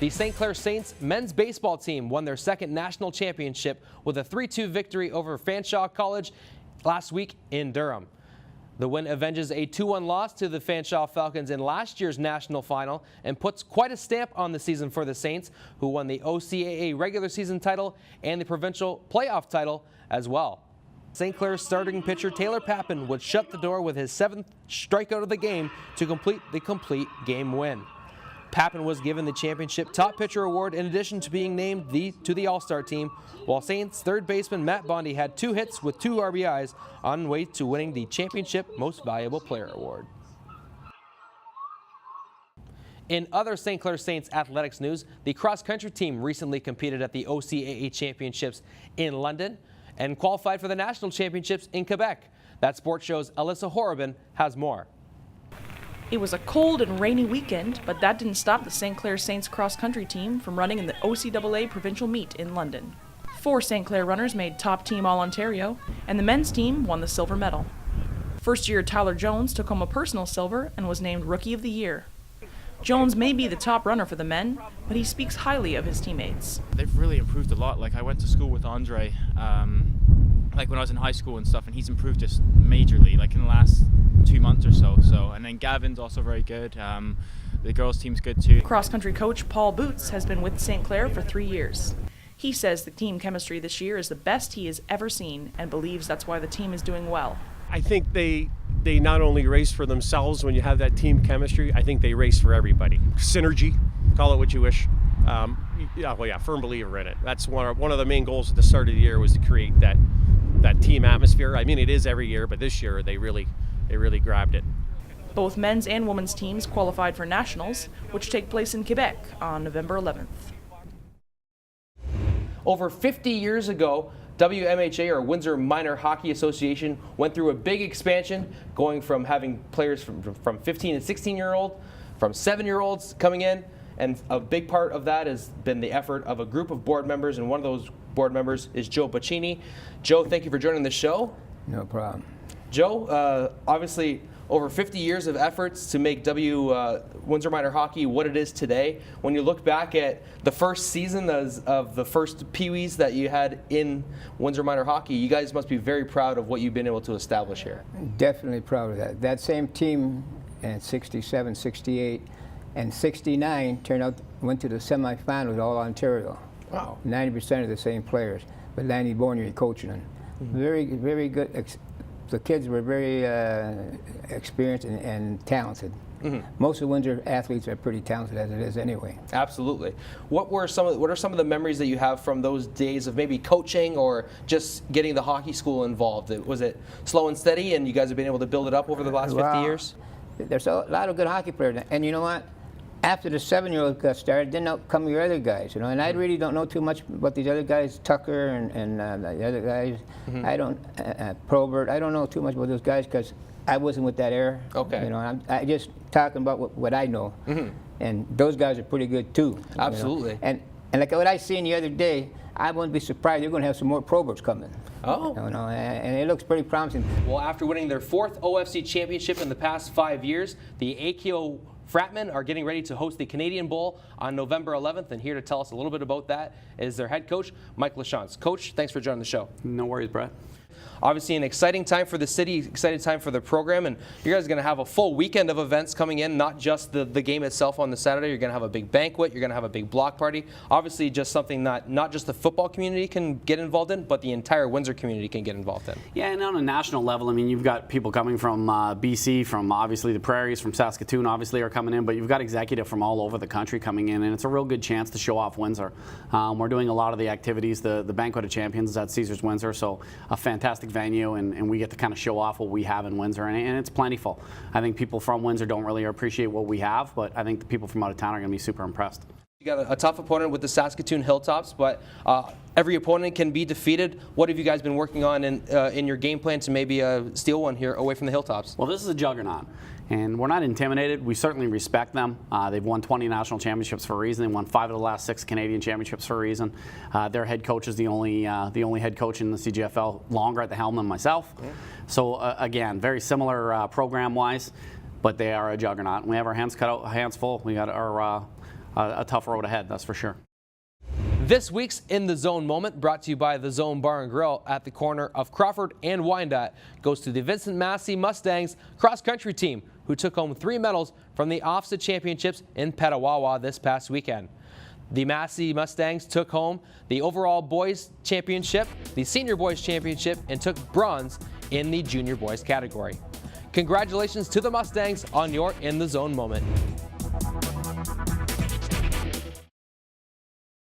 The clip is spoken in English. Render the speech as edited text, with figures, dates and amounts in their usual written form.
The St. Clair Saints men's baseball team won their second national championship with a 3-2 victory over Fanshawe College last week in Durham. The win avenges a 2-1 loss to the Fanshawe Falcons in last year's national final and puts quite a stamp on the season for the Saints, who won the OCAA regular season title and the provincial playoff title as well. St. Clair's starting pitcher Taylor Pappen would shut the door with his 7th strikeout of the game to complete the game win. Pappen was given the championship top pitcher award in addition to being named to the All-Star team, while Saints third baseman Matt Bondi had 2 hits with 2 RBIs on way to winning the championship most valuable player award. In other St. Clair Saints athletics news, the cross country team recently competed at the OCAA championships in London and qualified for the national championships in Quebec. That sports show's Alyssa Horrobin has more. It was a cold and rainy weekend, but that didn't stop the St. Clair Saints cross country team from running in the OCAA provincial meet in London. 4 St. Clair runners made top team All-Ontario, and the men's team won the silver medal. First-year Tyler Jones took home a personal silver and was named Rookie of the Year. Jones may be the top runner for the men, but he speaks highly of his teammates. They've really improved a lot. Like, I went to school with Andre, like when I was in high school and stuff, and he's improved just majorly, like in the last 2 months or so. And then Gavin's also very good. The girls' team's good too. Cross-country coach Paul Boots has been with St. Clair for 3 years. He says the team chemistry this year is the best he has ever seen and believes that's why the team is doing well. I think they not only race for themselves when you have that team chemistry, I think they race for everybody. Synergy, call it what you wish. Firm believer in it. That's one of the main goals at the start of the year, was to create that team atmosphere. I mean, it is every year, but this year they really grabbed it. Both men's and women's teams qualified for nationals, which take place in Quebec on November 11th. Over 50 years ago, WMHA, or Windsor Minor Hockey Association, went through a big expansion, going from having players from 15 and 16-year-old, from 7-year-olds coming in, and a big part of that has been the effort of a group of board members, and one of those board members is Joe Bocchini. Joe, thank you for joining the show. No problem. Joe, obviously over 50 years of efforts to make Windsor Minor Hockey what it is today. When you look back at the first season of the first Pee-wees that you had in Windsor Minor Hockey, you guys must be very proud of what you've been able to establish here. Definitely proud of that. That same team in 67, 68, and 69 went to the semifinals All-Ontario. Wow. 90% of the same players, but Lanny Bornier coaching them. Mm-hmm. Very, very good. The kids were very experienced and talented. Mm-hmm. Most of Windsor athletes are pretty talented as it is anyway. Absolutely. What are some of the memories that you have from those days of maybe coaching or just getting the hockey school involved? Was it slow and steady, and you guys have been able to build it up over the last 50 years? There's a lot of good hockey players, and you know what? After the 7-year-olds got started, then out come your other guys, and I really don't know too much about these other guys, Tucker and the other guys. Mm-hmm. I don't, Probert, I don't know too much about those guys because I wasn't with that era. Okay. I just talking about what I know, mm-hmm. and those guys are pretty good too. Absolutely. And like what I seen the other day, I wouldn't be surprised they're going to have some more Proberts coming. Oh. And it looks pretty promising. Well, after winning their 4th OFC championship in the past 5 years, the AKO Fratmen are getting ready to host the Canadian Bowl on November 11th, and here to tell us a little bit about that is their head coach, Mike LaChance. Coach, thanks for joining the show. No worries, Brett. Obviously an exciting time for the city, exciting time for the program, and you guys are going to have a full weekend of events coming in, not just the game itself on the Saturday. You're going to have a big banquet, you're going to have a big block party. Obviously just something that not just the football community can get involved in, but the entire Windsor community can get involved in. Yeah, and on a national level, I mean, you've got people coming from BC, from obviously the prairies, from Saskatoon obviously are coming in, but you've got executive from all over the country coming in, and it's a real good chance to show off Windsor. We're doing a lot of the activities. The Banquet of Champions is at Caesars Windsor, so a fantastic venue, and we get to kind of show off what we have in Windsor, and it's plentiful. I think people from Windsor don't really appreciate what we have, but I think the people from out of town are going to be super impressed. You got a tough opponent with the Saskatoon Hilltops, but every opponent can be defeated. What have you guys been working on in your game plan to maybe steal one here away from the Hilltops? Well, this is a juggernaut, and we're not intimidated. We certainly respect them. They've won 20 national championships for a reason. They won 5 of the last 6 Canadian championships for a reason. Their head coach is the only head coach in the CGFL longer at the helm than myself. Yeah. So again, very similar program-wise, but they are a juggernaut. We have our hands full. We got a tough road ahead, that's for sure. This week's In the Zone moment, brought to you by the Zone Bar and Grill at the corner of Crawford and Wyandotte, goes to the Vincent Massy Mustangs Cross Country team, who took home 3 medals from the OFSA Championships in Petawawa this past weekend. The Massy Mustangs took home the overall boys championship, the senior boys championship, and took bronze in the junior boys category. Congratulations to the Mustangs on your In the Zone moment.